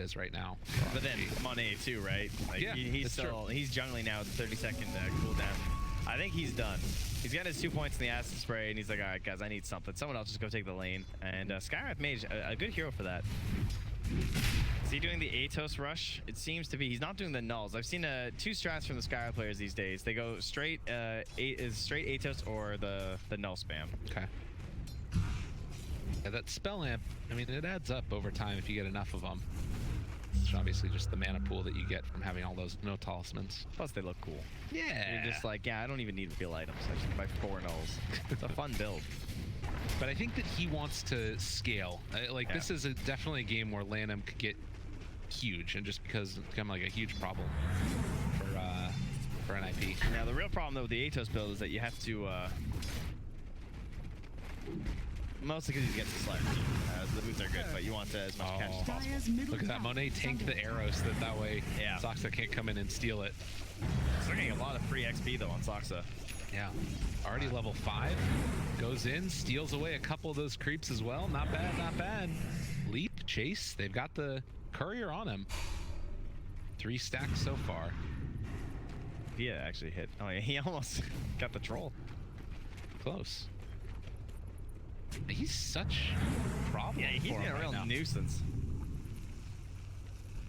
is right now. But then Monet too, right? Like yeah, he's jungling now with 30-second cooldown. I think he's done. He's got his 2 points in the acid spray, and he's like, all right, guys, I need something. Someone else just go take the lane. And Skywrath Mage, a good hero for that. Is he doing the Atos rush? It seems to be. He's not doing the nulls. I've seen 2 strats from the Skywrath players these days. They go straight straight Atos or the null spam. Okay. Yeah, that spell amp, I mean, it adds up over time if you get enough of them. It's obviously just the mana pool that you get from having all those no talismans. Plus, they look cool. Yeah. You're just like, yeah, I don't even need real items. I just buy 4 nulls. It's a fun build. But I think that he wants to scale. This is definitely a game where Lanham could get huge, and just because it's become like a huge problem for NIP. Now, the real problem though with the Atos build is that you have to mostly because he's against the Slayer team. The boots are good, but you want as much cash as possible. Look at that. Monet tanked the arrow so that way Soxa can't come in and steal it. So they're getting a lot of free XP though on Soxa. Yeah. Already level 5. Goes in, steals away a couple of those creeps as well. Not bad, not bad. Leap, chase. They've got the courier on him. 3 stacks so far. He actually hit. Oh yeah, he almost got the troll. Close. He's such a problem. Yeah, he's a real nuisance.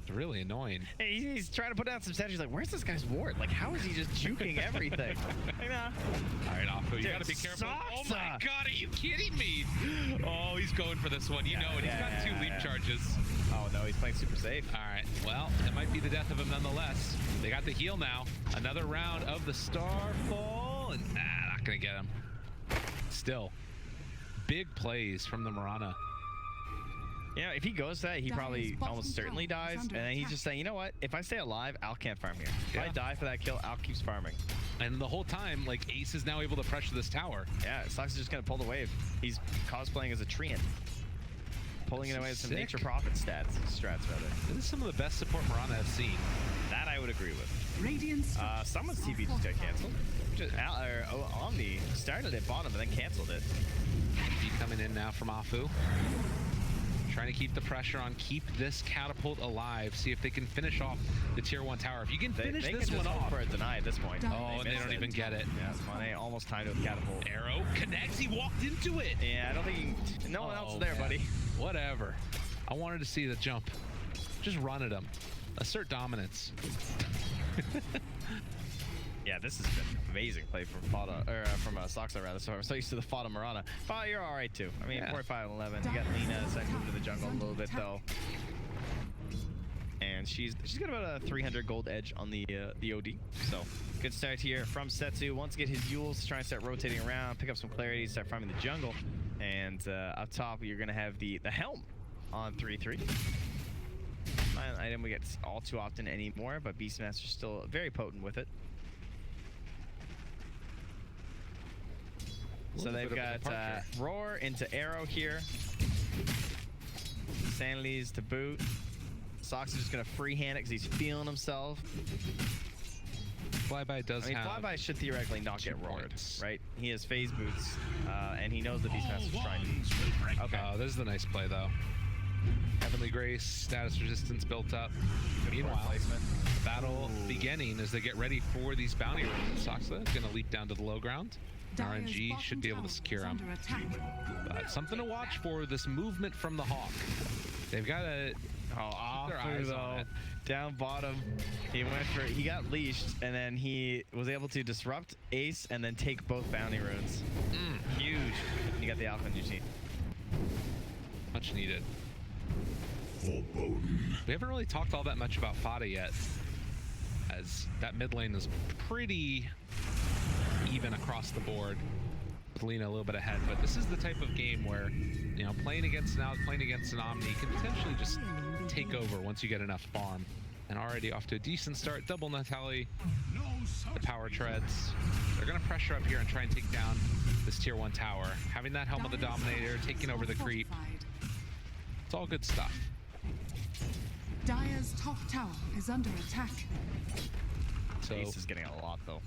It's really annoying. Hey, he's trying to put down some stats. He's like, where's this guy's ward? Like, how is he just juking everything? Like, nah. All right, Afu, you gotta be careful. Oh my god, are you kidding me? Oh, he's going for this one. You know it. He's got 2 leap charges. Oh no, he's playing super safe. All right, well, it might be the death of him nonetheless. They got the heal now. Another round of the Starfall, and not gonna get him. Still, big plays from the Mirana. Yeah, if he goes that, he probably almost certainly dies, and then he's just saying, you know what? If I stay alive, Al can't farm here. If I die for that kill, Al keeps farming. And the whole time, like, Ace is now able to pressure this tower. Yeah, Sox is just gonna pull the wave. He's cosplaying as a Treant. Pulling it away with some nature profit strats rather. This is some of the best support Mirana has seen. That I would agree with. Someone's TP just got canceled. Omni started at bottom and then canceled it. TP coming in now from Afu. Trying to keep the pressure on, keep this catapult alive, see if they can finish off the tier 1 tower. If you can finish this one off for a deny at this point. Oh, and they don't even get it. Yeah, Monet almost timed it with catapult. Arrow connects, he walked into it. Yeah, I don't think no one else is there, buddy. Whatever. I wanted to see the jump. Just run at him. Assert dominance. Yeah, this has been amazing play from Fada, or from Soxa rather. So I'm so used to the Fada Mirana. Fada, you're all right too. I mean, 45-11. You got Lina second into the jungle a little bit though, and she's got about a 300 gold edge on the OD. So good start here from Setsu. Wants to get his Yules to try and start rotating around, pick up some clarity, start farming the jungle, and up top you're gonna have the helm on 3-3. Not an item we get all too often anymore, but Beastmaster's still very potent with it. So they've got Roar into Arrow here. Sanity's to boot. Sox is just going to freehand it because he's feeling himself. Flyby does have... Flyby should theoretically not get roared, right? He has phase boots, and he knows the Beastmaster's trying to... Okay. Oh, this is a nice play, though. Heavenly Grace, status resistance built up. Meanwhile, the battle beginning as they get ready for these bounty runs. Soxa is going to leap down to the low ground. RNG should be able to secure him. But something to watch for, this movement from the Hawk. They've got to keep their eyes on it. Down bottom, he got leashed, and then he was able to disrupt Ace and then take both bounty runes. Huge. You got the Alpha in your team. Much needed. We haven't really talked all that much about Fada yet, as that mid lane is pretty even across the board, with Lina a little bit ahead. But this is the type of game where, you know, playing against an Omni can potentially just take over once you get enough farm. And already off to a decent start. Double Natali, the power treads. They're going to pressure up here and try and take down this tier 1 tower. Having that Helm of the Dominator, taking over the creep. It's all good stuff. Dire's top tower is under attack. So Ace is getting a lot though.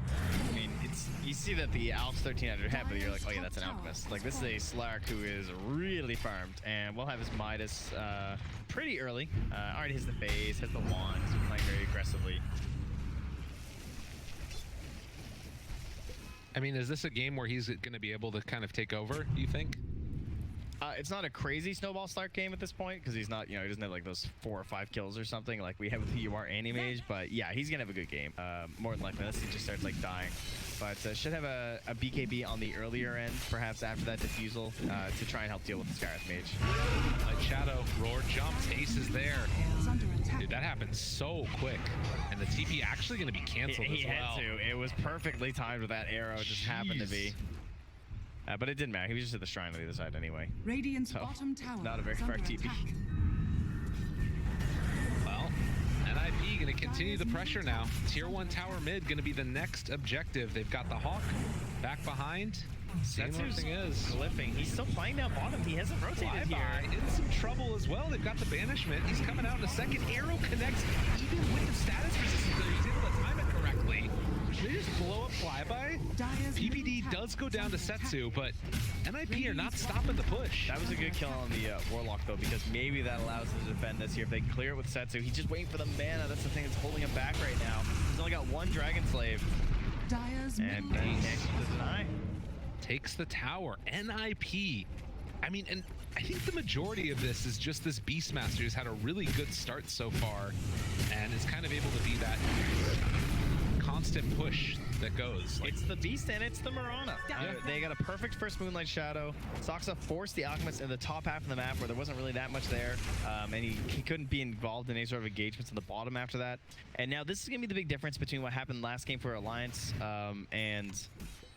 I mean, you see that the Alps 1300 head, but you're like, oh yeah, that's an Alchemist. Like, this is a Slark who is really farmed, and we'll have his Midas pretty early. Already has the phase, has the wand, he's playing very aggressively. I mean, is this a game where he's going to be able to kind of take over, do you think? It's not a crazy snowball Slark game at this point, because he's not, you know, he doesn't have like those 4 or 5 kills or something like we have with the UR Anti-Mage, but yeah, he's gonna have a good game. More than likely, unless he just starts like dying. But should have a BKB on the earlier end, perhaps after that defusal, to try and help deal with the Skywrath Mage. Light Shadow, roar jumps, Ace is there. Dude, that happened so quick. And the TP actually gonna be canceled He as well. had to. It was perfectly timed with that arrow, just happened to be. But it didn't matter. He was just at the shrine on the other side anyway. Radiant's So, bottom tower not a very is far under TP. attack. Well, NIP gonna continue the pressure now. Tier 1 tower mid gonna be the next objective. They've got the Hawk back behind. Seeing where everything is. Glyphing. He's still playing down bottom. He hasn't rotated here. Flyby in some trouble as well. They've got the banishment. He's coming out in a second. Arrow connects even with the status resistance there. He's able to time it correctly. They just blow up Flyby. PPD does go down to Setsu, but NIP are not stopping the push. That was a good kill on the Warlock, though, because maybe that allows them to defend this here. If they clear it with Setsu, he's just waiting for the mana. That's the thing that's holding him back right now. He's only got 1 Dragon Slave. Dire's And middle he tower can't deny. Takes the tower. NIP. I mean, and I think the majority of this is just this Beastmaster who's had a really good start so far and is kind of able to be that constant push that goes. Like, It's the Beast and it's the Mirana. They got a perfect first Moonlight Shadow. Soxa forced the Alchemist in the top half of the map where there wasn't really that much there. And he couldn't be involved in any sort of engagements on the bottom after that. And now this is going to be the big difference between what happened last game for Alliance and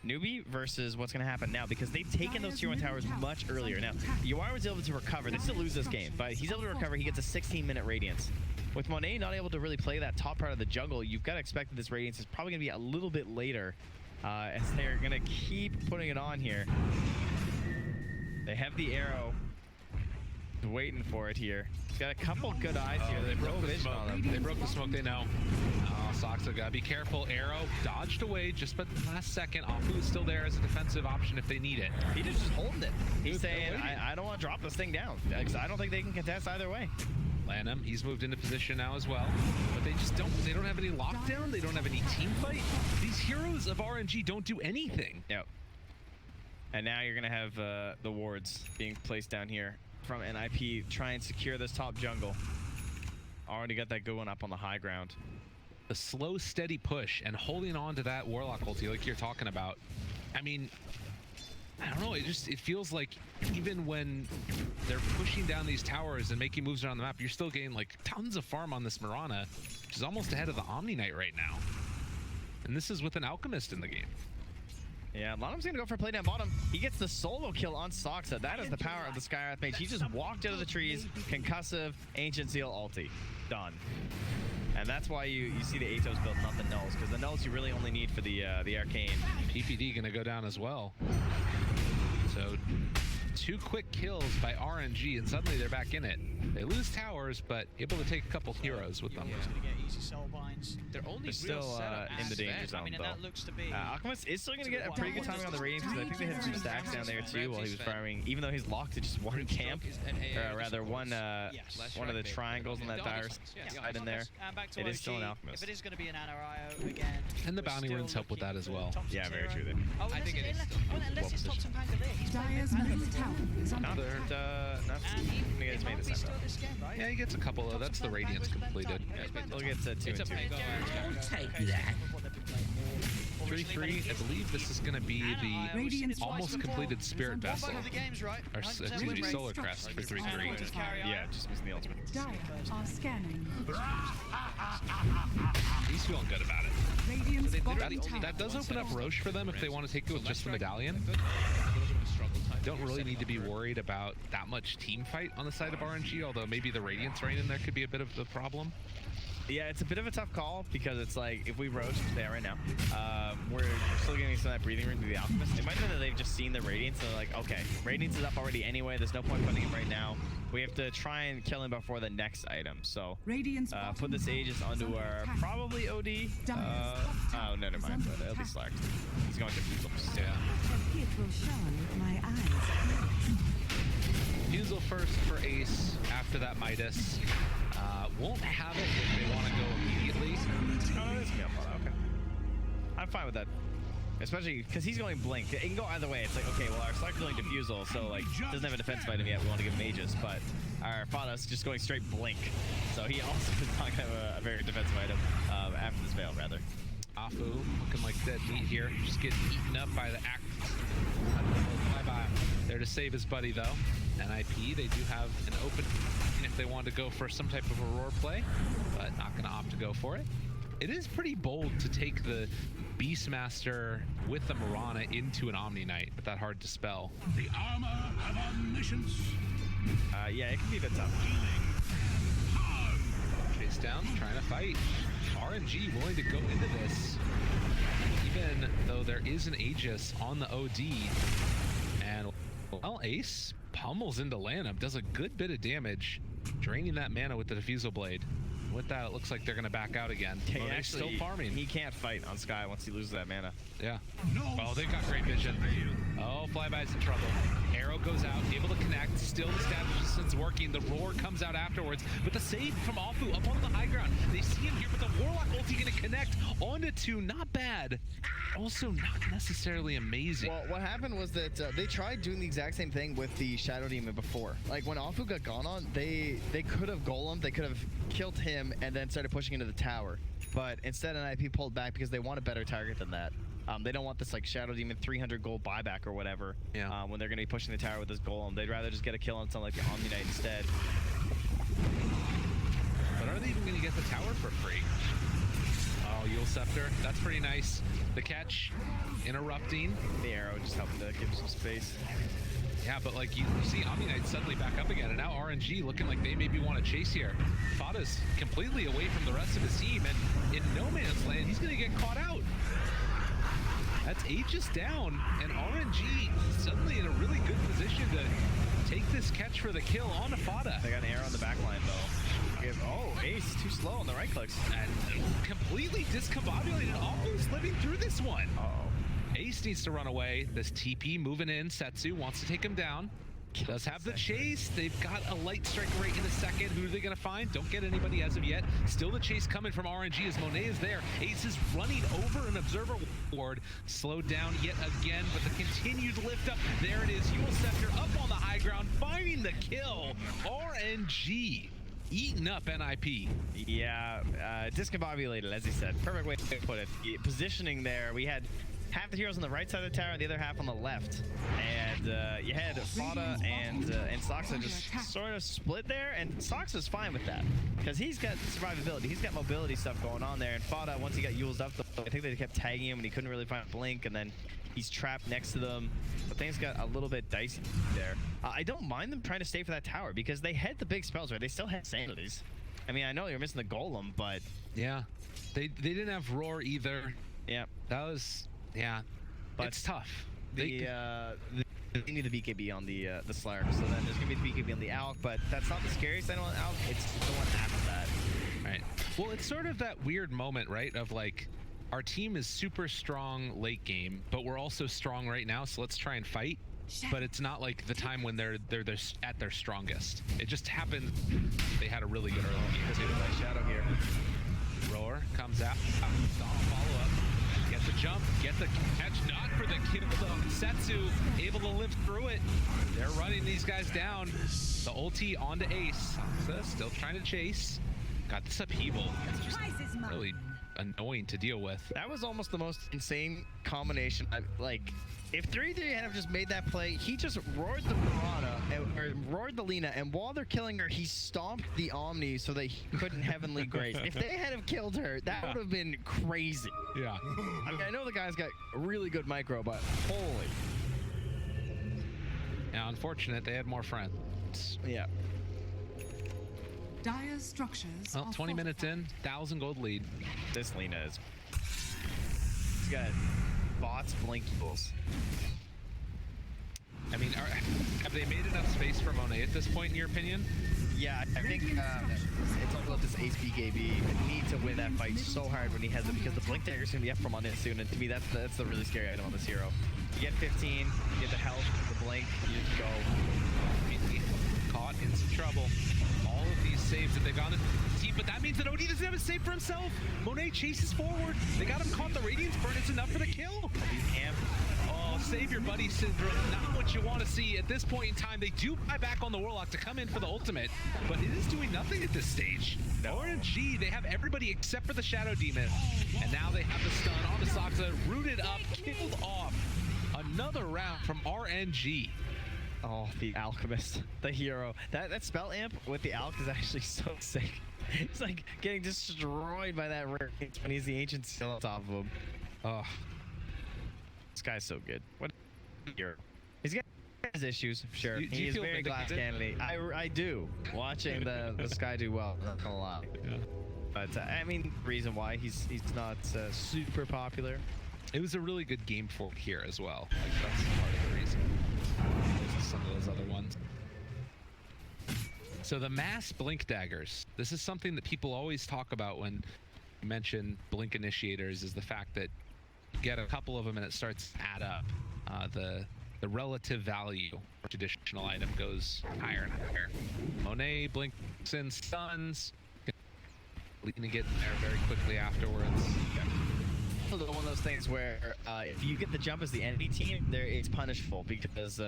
Newbie versus what's going to happen now, because they've taken those tier 1 towers much earlier. Now, UR was able to recover. They still lose this game, but he's able to recover. He gets a 16-minute Radiance. With Monet not able to really play that top part of the jungle, you've got to expect that this Radiance is probably going to be a little bit later, as they're going to keep putting it on here. They have the arrow, waiting for it here. He's got a couple good eyes here. They broke the vision on them. They broke the smoke, they know. Oh, Soxa gotta be careful. Arrow dodged away just but last second. Afu is still there as a defensive option if they need it. He just holding it. He's Dude, saying, I don't want to drop this thing down, because I don't think they can contest either way. Lanham, he's moved into position now as well. But they just they don't have any lockdown, they don't have any team fight. These heroes of RNG don't do anything. Yep. And now you're going to have the wards being placed down here from NIP. Try and secure this top jungle. Already got that good one up on the high ground. The slow, steady push and holding on to that Warlock ulti like you're talking about. I mean, I don't know, it feels like even when they're pushing down these towers and making moves around the map, you're still getting like tons of farm on this Mirana, which is almost ahead of the Omni Knight right now. And this is with an Alchemist in the game. Yeah, Lanham's going to go for a play down bottom. He gets the solo kill on Soxa. That is the power of the Skywrath Mage. He just walked out of the trees, concussive, Ancient Seal ulti. Done. And that's why you see the Atos built, not the Nulls, because the Nulls you really only need for the Arcane. PPD gonna go down as well. So 2 quick kills by RNG and suddenly they're back in it. They lose towers, but able to take a couple heroes with them. Yeah, gonna get easy soul binds. They're only They're still in the danger zone, I mean, and though. that looks to be. Alchemist is still going to get a pretty good timing on the Radiance, because I think they had some stacks down there too while he was farming, even though he's locked to just one camp, or rather one of the triangles on that dire side in there. And back to It is still an OG. Alchemist. If it is going to be an Anario again. And the we're bounty still runes help with looking that as for well. Thompson's Yeah, very hero. true. Oh, I think it is still unless it's Thompson Pangolier. He's playing Dire's with middle Pangolier. tower is under Not attack. not And he gonna get his main might be this still time. this game, right? Yeah, he gets a couple though. That's the Radiance completed. We'll get to 2 It's and a 2. take that. 3-3. I believe this is going to be the Radiant's almost completed Spirit Vessel. One of the games, right? Or, excuse me, Solar Crest for 3-3. Yeah, just missing the ultimate. Dire are scanning. He's feeling good about it. Radiant's bottom That, tower. that does open up Roche for them if they want to take it with just the medallion. Don't really need to be worried about that much team fight on the side of RNG, although maybe the Radiance right in there could be a bit of the problem. Yeah, it's a bit of a tough call because it's like if we roast, they are right now, we're still getting some of that breathing room through the Alchemist. It might be that they've just seen the Radiance and they're like, okay, Radiance is up already anyway. There's no point fighting him right now. We have to try and kill him before the next item. So Radiant's put this Aegis onto our probably OD. Oh, never mind. But it'll be slacked. He's going to Fusel. Yeah. It will shine with my eyes. Fusel first for Ace after that Midas. Won't have it if they want to go immediately. Oh, no, this is okay. I'm fine with that. Especially because he's going Blink. It can go either way. It's like, okay, well, our Slack's going Diffusal, so, like, doesn't have a defensive item yet. We want to give Mages, but our Fada's just going straight Blink. So he also is not going to have a very defensive item after this Veil, rather. Afu looking like dead meat here. Just getting eaten up by the act. Bye-bye. There to save his buddy, though. NIP, they do have an open if they want to go for some type of Aurora play, but not going to opt to go for it. It is pretty bold to take the Beastmaster with the Mirana into an Omni Knight with that hard dispel. The armor of omniscience. Yeah, it can be a bit tough. Chase down, trying to fight. RNG willing to go into this, even though there is an Aegis on the OD. And, well, Ace pummels into Lanham, does a good bit of damage, draining that mana with the Diffusal Blade. With that, it looks like they're going to back out again. He Mone's actually, still farming. He can't fight on Sky once he loses that mana. Yeah. Oh, they got great vision. Oh, Flyby's in trouble. Arrow goes out, able to connect. Still the stab resistance working. The roar comes out afterwards. But the save from Afu up on the high ground. They see him here, but the Warlock ulti going to connect onto 2. Not bad. Also not necessarily amazing. Well, what happened was that they tried doing the exact same thing with the Shadow Demon before. Like when Afu got gone on, they could have golemed, they could have killed him and then started pushing into the tower. But instead NIP pulled back because they want a better target than that. They don't want this like Shadow Demon 300 gold buyback or whatever. Yeah. When they're going to be pushing the tower with this golem. They'd rather just get a kill on something like the Omni Knight instead. But are they even going to get the tower for free? Oh, Yule Scepter. That's pretty nice. The catch, interrupting. The arrow just helped to give some space. Yeah, but like you see Omni Knight suddenly back up again, and now RNG looking like they maybe want to chase here. Fada's completely away from the rest of his team, and in no man's land, he's going to get caught out. That's Aegis down, and RNG suddenly in a really good position to take this catch for the kill on Fada. They got an arrow on the back line, though. Oh, Ace too slow on the right clicks. And completely discombobulated, almost living through this one. Uh-oh. Ace needs to run away. This TP moving in. Setsu wants to take him down. Does have the chase. They've got a light strike right in a second. Who are they going to find? Don't get anybody as of yet. Still the chase coming from RNG as Monet is there. Ace is running over an observer ward. Slowed down yet again, but the continued lift up. There it is. Yule Scepter up on the high ground, finding the kill. RNG eating up NIP. Yeah, discombobulated, as he said. Perfect way to put it. Positioning there, we had half the heroes on the right side of the tower and the other half on the left. And you had Fada and Soxa just sort of split there, and Soxa's fine with that. Because he's got survivability, he's got mobility stuff going on there, and Fada, once he got Yule's up, I think they kept tagging him and he couldn't really find Blink, and then he's trapped next to them. But things got a little bit dicey there. I don't mind them trying to stay for that tower because they had the big spells, right? They still had Sanities. I mean, I know you're missing the Golem, but... Yeah, they didn't have Roar either. Yeah. That was... Yeah, but it's tough. They need the BKB on the Slayer, so then there's gonna be the BKB on the Alk, but that's not the scariest item on Alk. It's the one after that. Right. Well, it's sort of that weird moment, right? Of like, our team is super strong late game, but we're also strong right now, so let's try and fight. But it's not like the time when they're at their strongest. It just happened. They had a really good early game too. Nice shadow here. Roar comes out. Follow up. Get the jump, get the catch, not for the kill though. Setsu able to live through it. They're running these guys down. The ulti onto Ace. So still trying to chase. Got this upheaval. It's just really annoying to deal with. That was almost the most insane combination. Like, if 3-3 had just made that play, he just roared the Piranha, or roared the Lina, and while they're killing her, he stomped the Omni so that he couldn't Heavenly Grace. If they had have killed her, that would have been crazy. Yeah. I mean, I know the guy's got really good micro, but holy. Now, unfortunate, they had more friends. Yeah. Dire's structures Well, are 20 minutes in, fortified. 1,000 gold lead. This Lina is. He's got bots blink equals. I mean, have they made enough space for Monet at this point, in your opinion? Yeah, I think it's all about this ace BKB. He needs to win that fight so hard when he has it because the blink dagger's gonna be up from on it soon, and to me that's the really scary item on this hero. You get 15, you get the health, the blink, you just go. Caught in some trouble. All of these saves that they've gotten team, but that means that OD doesn't have a save for himself. Monet chases forward. They got him caught. The Radiance burn. It's enough for the kill. Amp. Oh, save your buddy syndrome. Not what you want to see at this point in time. They do buy back on the Warlock to come in for the ultimate, but it is doing nothing at this stage. No. RNG, they have everybody except for the Shadow Demon, and now they have the stun on the Saksa, rooted up, killed off. Another round from RNG. Oh, the Alchemist, the hero. That spell amp with the Alch is actually so sick. It's like getting destroyed by that rare when he's the ancient still on top of him. Oh, This guy's so good. What a hero. He's got his issues, sure. Do you He's feel very glass vindicated? candy. I do. Watching the Sky do well, not gonna lie. yeah. But I mean, reason why he's not super popular. It was a really good game for here as well. Like, that's part of the reason. Versus some of those other ones. So the mass blink daggers. This is something that people always talk about when you mention blink initiators, is the fact that you get a couple of them and it starts to add up. The relative value for traditional item goes higher and higher. Monet blinks in stuns. Lina get there very quickly afterwards. Also one of those things where if you get the jump as the enemy team, it's punishable because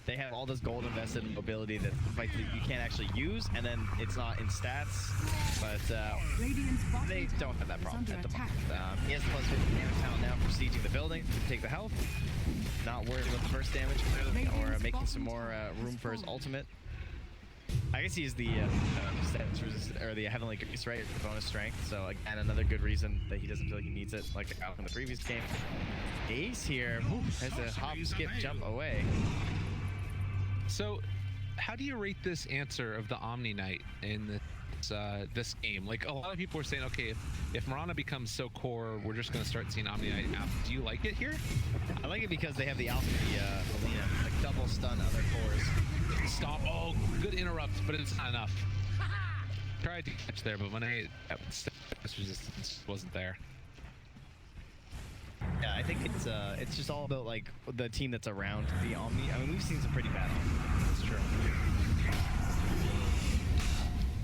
they have all this gold invested in mobility that you can't actually use, and then it's not in stats. But Radiant's bottom they tower don't have that is problem under at the attack. moment. He has plus 50 damage talent now for sieging the building to take the health. Not worried about the first damage or making some more room for his ultimate. I guess he's the stats resist, or the heavenly grace, right? Bonus strength. So again, another good reason that he doesn't feel like he needs it, like out in the previous game. Ace here has a hop, skip, jump away. So, how do you rate this answer of the Omni Knight in this game? Like, a lot of people are saying, okay, if Mirana becomes so core, we're just going to start seeing Omni Knight out. Do you like it here? I like it because they have the alchemy, Alina, like double stun other cores. Stop. Oh, good interrupt, but it's not enough. Tried to catch there, but when this resistance wasn't there. Yeah, I think it's just all about like the team that's around the Omni. I mean, we've seen some pretty bad Omni. That's true.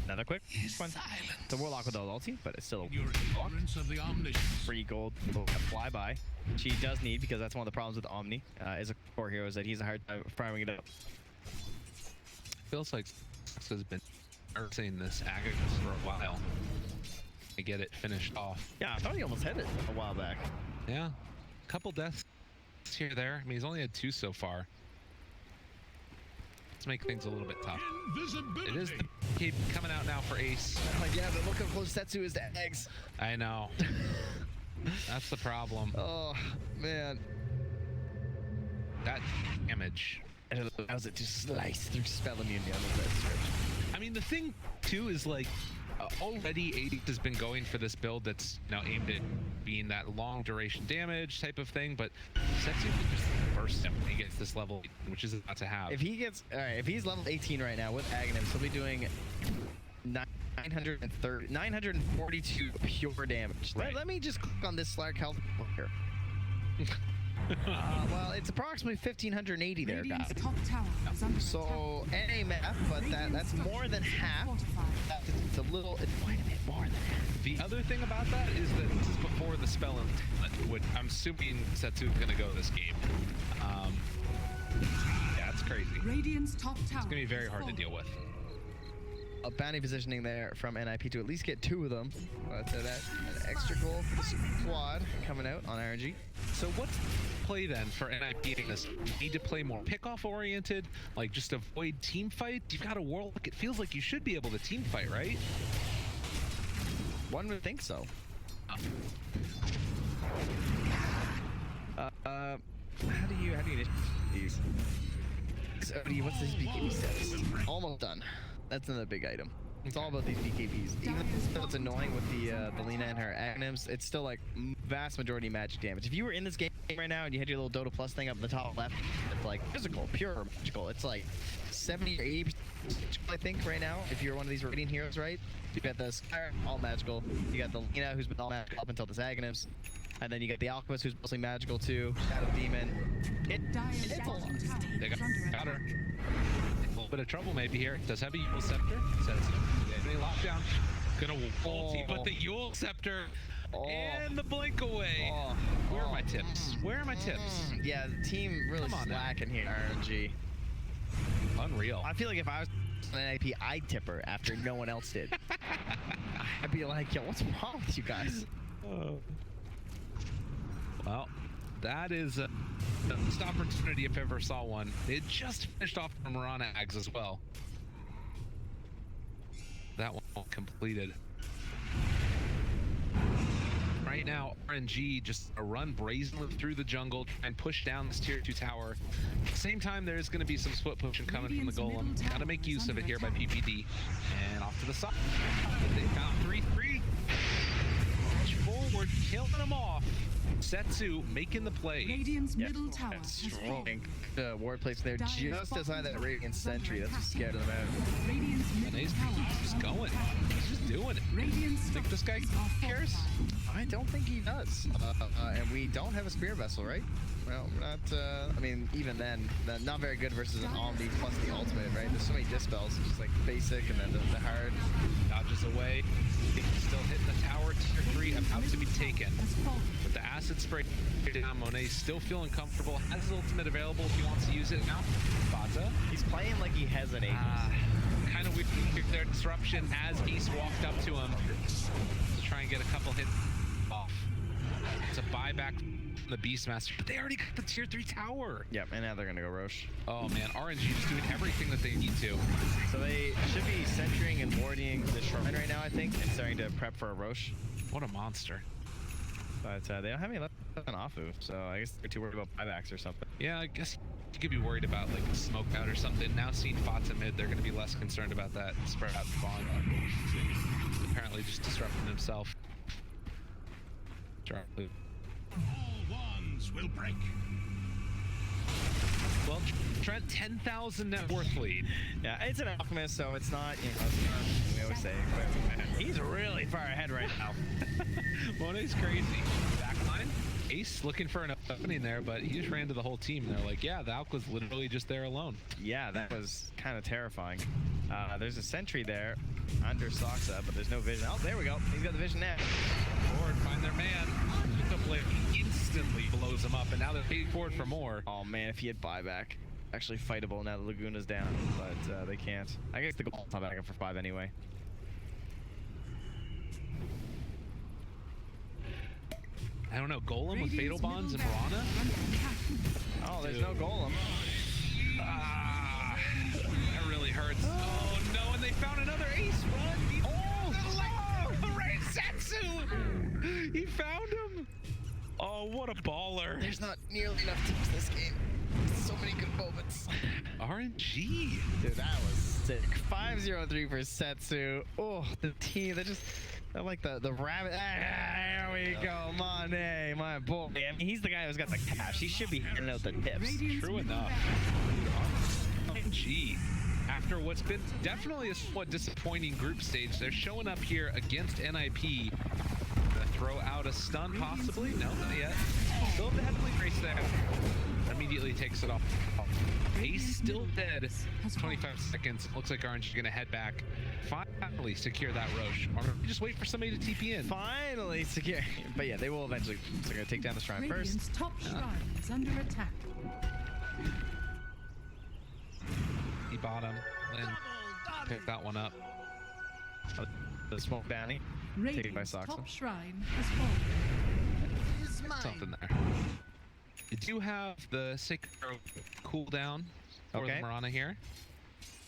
Another quick one. The Warlock with the ulti, but it's still a Your ignorance of the omniscience. free gold flyby. She does need, because that's one of the problems with Omni as a core hero, is that he's a hard time farming it up. Feels like Fox has been nursing this Agathis for a while to get it finished off. Yeah, I thought he almost had it a while back. Yeah, couple deaths here or there. I mean, he's only had 2 so far. Let's make things a little bit tough. Invisibility. It is the cape coming out now for Ace. Like, yeah, but look how close Setsu is to eggs. I know. That's the problem. Oh, man. That damage. It allows it to slice through spell immunity on the red stretch. I mean, the thing too is like already Ace has been going for this build that's now aimed at being that long duration damage type of thing, but Setsu can just burst him when he gets this level, which is about to have. If he gets, all right, if he's level 18 right now with Aghanim, he'll be doing 942 pure damage. Right. Let me just click on this Slark health here. Well, it's approximately 1580 there, guys. Radiant's top tower is under So, NA math, but that's more than half. It's a little, it's quite a bit more than half. The other thing about that is that this is before the spell and which I'm assuming Setsu's gonna go this game. Yeah, it's crazy. Radiant's top tower. It's gonna be very hard to deal with. A bounty positioning there from NIP to at least get 2 of them. But that extra goal for the super quad coming out on RNG. So what's the play then for NIP in this? You need to play more pickoff oriented, like just avoid team fight. You've got a Warlock. It feels like you should be able to team fight, right? One would think so. How do you initiate these? So, what's this BKB status? Almost done. That's another big item. It's all about these BKBs. Even though it's annoying with the Lina and her Aghanim's, it's still like vast majority magic damage. If you were in this game right now and you had your little Dota Plus thing up in the top left, it's like physical, pure magical. It's like 70 or 80%, I think, right now. If you're one of these radiant heroes, right? You got the Skyrim, all magical. You got the Lina, who's been all magical up until this Aghanim's. And then you get the Alchemist, who's mostly magical too. Shadow Demon. Dire's It's a lot. bottom tower They is under got her. attack. A little bit of trouble maybe here. Does have a Yule Scepter. Says they lockdown. Gonna ulti, but the Yule Scepter and the blink away. Where are my tips? Where are my tips? Yeah, the team really Come on now. slacking here, RNG. Unreal. I feel like if I was an NIP, I'd tip her after no one else did. I'd be like, yo, what's wrong with you guys? Well, that is a missed opportunity if ever saw one. They had just finished off the Mirana Ags as well. That one completed. Right now, RNG just a run brazenly through the jungle and push down this tier 2 tower. At the same time, there's going to be some split pushing coming from the Radiant's Golem. middle Got to make tower use is of it under here by attack. PPD. And off to the side. They found 3-3. Push forward, killing them off. Setsu making the play. Radiant's middle tower has Strong. fallen. The ward place there Dire's just outside that bottom Radiant tower is Sentry. under That's what attack. scared them out. Radiant's And middle he's tower just is under going. attack. He's just doing it. Radiant's Think this guy structures are cares? fortified. I don't think he does. And we don't have a Spear Vessel, right? Well, not, I mean, even then, not very good versus an Omni plus the ultimate, right? There's so many dispels, it's just like basic and then the hard. Dodges away. Still hitting the tower. Tier 3 about to be taken. Has fallen. With the acid spray down, Monet's still feeling comfortable. Has his ultimate available if he wants to use it now. Bata. He's playing like he has an Aegis. Kind of weird their disruption as East walked up to him to try and get a couple hits off. It's a buyback from the Beastmaster, but they already got the tier 3 tower. Yep, and now they're gonna go Roche. Oh man, RNG is doing everything that they need to. So they should be centering and warding the shrine right now, I think, and starting to prep for a Roche. What a monster. But they don't have any left on Afu, so I guess they're too worried about buybacks or something. Yeah, I guess you could be worried about like smoke out or something. Now seeing Fata mid, they're going to be less concerned about that spread out spawn. Apparently just disrupting himself. Directly. All wands will break. Well, Trent, 10,000 net worth lead. Yeah, it's an Alchemist, so it's not, you know, we always say, but man, he's really far ahead right now. Monet's crazy. Backline. Ace looking for an opening there, but he just ran to the whole team. They're like, yeah, the Alk was literally just there alone. Yeah, that was kind of terrifying. There's a sentry there under Soxa, but there's no vision. Oh, there we go. He's got the vision now. Forward, find their man. The blade instantly blows him up, and now they're paying forward for more. Oh man, if he had buyback. Actually fightable now the Laguna's down, but they can't. I guess the goal's not back up for 5 anyway. I don't know, Golem with Radiant's Fatal Bonds and middle tower Mirana? is under attack. Oh, there's no golem. Ah, that really hurts. Oh no, and they found another ace run. Oh, Ray Setsu! He found him. Oh, what a baller. There's not nearly enough teams this game. So many good moments. RNG. Dude, that was sick. 5-0-3 for Setsu. Oh, the team, they're like the rabbit. Ah, here we go, Mane, my boy. I mean, he's the guy who's got the cash. He should be handing out the tips. Radiant's True middle enough. barracks RNG. After what's been definitely a somewhat disappointing group stage, they're showing up here against NIP. Gonna throw out a stun, possibly? No, not yet. Still have the Heavenly Grace there. Immediately takes it off. Ace still dead. 25 seconds. Looks like RNG is gonna head back. Finally secure that Roche. Or maybe just wait for somebody to TP in. Finally secure. But yeah, they will eventually. So they're gonna take down the shrine Radiant's first. top shrine is under attack. He bottom. Then pick that one up. The smoke bounty. Taken by Radiant's Soxa. top shrine has fallen. Something there. You do have the Sacred Arrow cooldown for Okay. the Mirana here.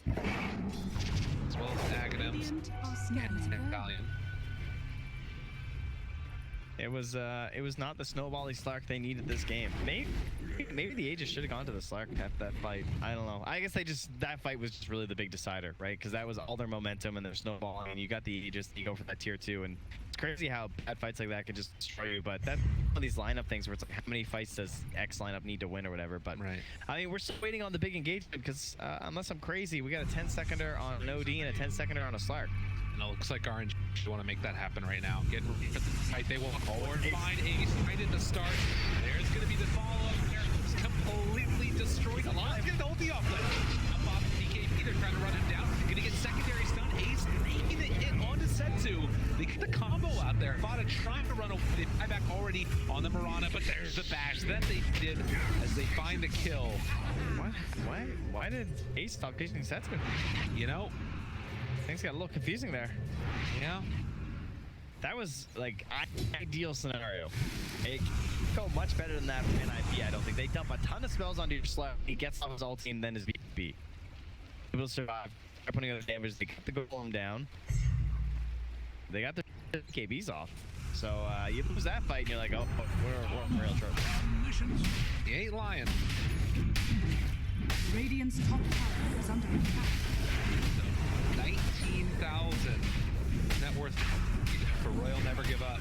As well as Aghanims Radiant are and scanning. Valiant. It was not the snowbally Slark they needed this game. Maybe the Aegis should have gone to the Slark at that fight. I don't know. I guess that fight was just really the big decider, right? Because that was all their momentum and their snowballing, and you got the Aegis, you go for that tier 2, and it's crazy how bad fights like that can just destroy you. But that's one of these lineup things where it's like, how many fights does X lineup need to win or whatever? But Right. I mean, we're still waiting on the big engagement because unless I'm crazy, we got a 10-seconder on an OD and a 10-seconder on a Slark. And it looks like RNG want to make that happen right now. Getting ready for the fight. They walk forward. Find Ace right at the start. There's going to be the follow-up there. It's completely destroyed. Alive. Get the ulti off them. Up off BKB. They're trying to run him down. Going to get secondary stun. Ace making the hit onto Setsu. They get the combo out there. Fada trying to run away. They buy back already on the Mirana, but there's the bash that they did as they find the kill. Why did Ace stop chasing Setsu? You know, Things got a little confusing there. yeah. That was like ideal scenario. It go much better than that for NIP. I don't think they dump a ton of spells onto your Slark. He gets off his ulti and then his BP. Able to survive. They're putting other damage. They got the golem down. They got the KBs off. So you lose that fight and you're like, oh, we're in real trouble. Missions. He ain't lying. Radiant's top tower is under attack. 19,000 net worth for Royal Never Give Up.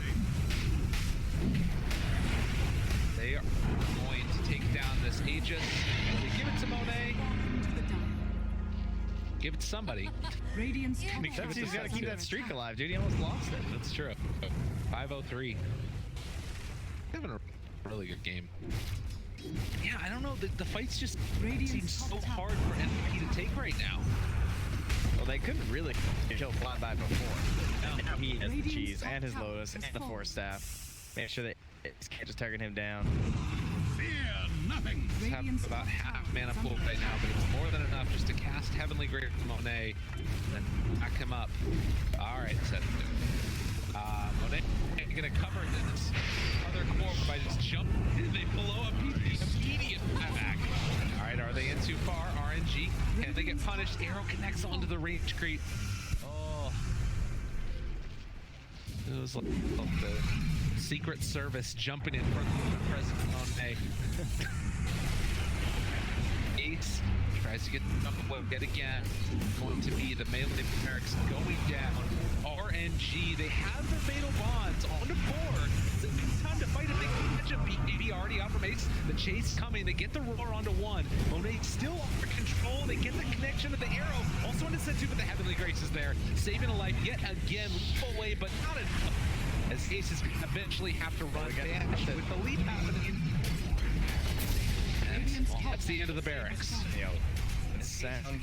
They are going to take down this Aegis. They give it to Monet. Into the dire. Give it to somebody. Radiant's top That's tower he's is got to keep under that streak attack. alive, dude. He almost lost it. That's true. 503. Having a really good game. Yeah, I don't know. The fights just Radiant's seem so top tower. hard for NP to take right now. Well, they couldn't really kill Flyby before. And now he has the Radiant's cheese top and his tower Lotus has and the fallen. Force Staff. Make sure that it can't just target him down. Fear nothing. Just have Radiant's about top half tower mana is pool under right now, but it's more than enough just to cast Heavenly Grace from Monet and then back him up. All right, set. Monet gonna cover this other core by just jumping. They blow up immediate back. All right, are they in too far? RNG, can they get punished? Arrow connects onto the range creep. Oh, it was like the Secret Service jumping in front of President Monet. Ace tries to get the jump yet again. Going to be the melee barracks going down. RNG, they have their fatal bonds on to 4. It's a good time to fight a big matchup. BKB already out from Ace. The chase coming. They get the roar onto 1. Monet still under control. They get the connection of the arrow. Also into set 2, but the Heavenly Grace is there. Saving a life yet again. Leap away, but not enough. As Ace is gonna eventually have to run dash with the leap happening. And that's the end of the barracks. Yo, sound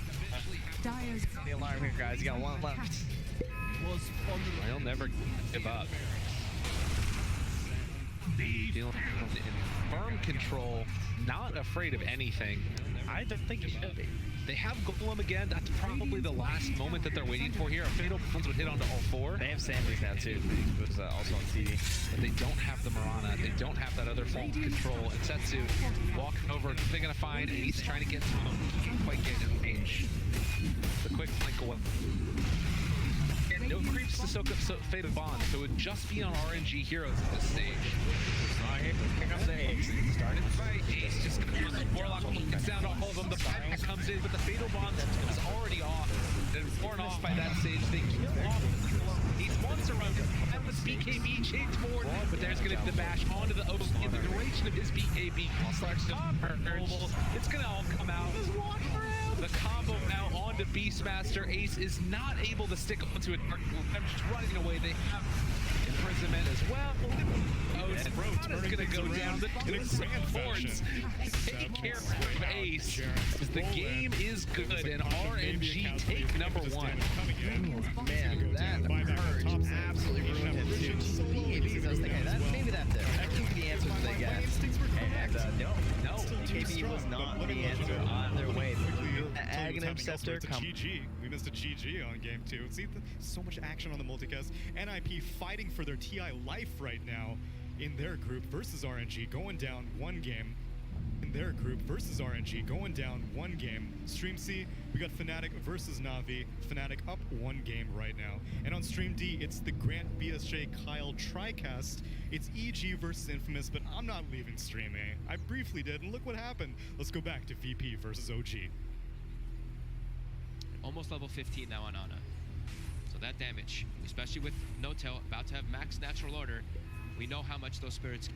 Dire's the alarm here, guys. You got one left. I'll never give up. Feeling in firm control, not afraid of anything. I don't think you should be. They have Golem again. That's probably the last moment that they're waiting for here. A Fatal Bonds would hit onto all 4. They have Sandys now too. It was also on CD. But they don't have the Mirana. They don't have that other form of control. And Setsu walking over. They're going to find Ace trying to get to him. Can't quite get in range. The quick flank away. And no creeps to soak up Fatal Bond, so it would just be on RNG heroes at this stage. Here comes the Ace. Started the fight. Ace just comes with Warlock, gets down to all of them. The fight comes in, but the Fatal Bond is already off. Then worn off by that stage. They kill off the Ace wants to run. And the BKB change forward, but there's going to be the bash onto the Oak in the duration of his BKB. Slark's it's going to all come out. The combo now onto Beastmaster. Ace is not able to stick onto it. I'm just running away. They have imprisonment as well. It's going to go down. The two supports take care of Ace. The game is good, and RNG take number 1. Man, that purge absolutely ruined him too. BKBs, I was thinking, maybe that's it. That could be the answer that they get. And no, BKB was not the answer on their way. Aghanim Scepter come. We missed a GG on game 2. See, so much action on the multicast. NIP fighting for their TI life right now in their group versus RNG, going down 1 game. their group versus RNG, going down 1 game. Stream C, we got Fnatic versus Na'Vi. Fnatic up 1 game right now. And on Stream D, it's the Grant BSJ Kyle TriCast. It's EG versus Infamous, but I'm not leaving Stream A. I briefly did, and look what happened. Let's go back to VP versus OG. Almost level 15 now on Ana. So that damage, especially with No Tail about to have max natural order, we know how much those spirits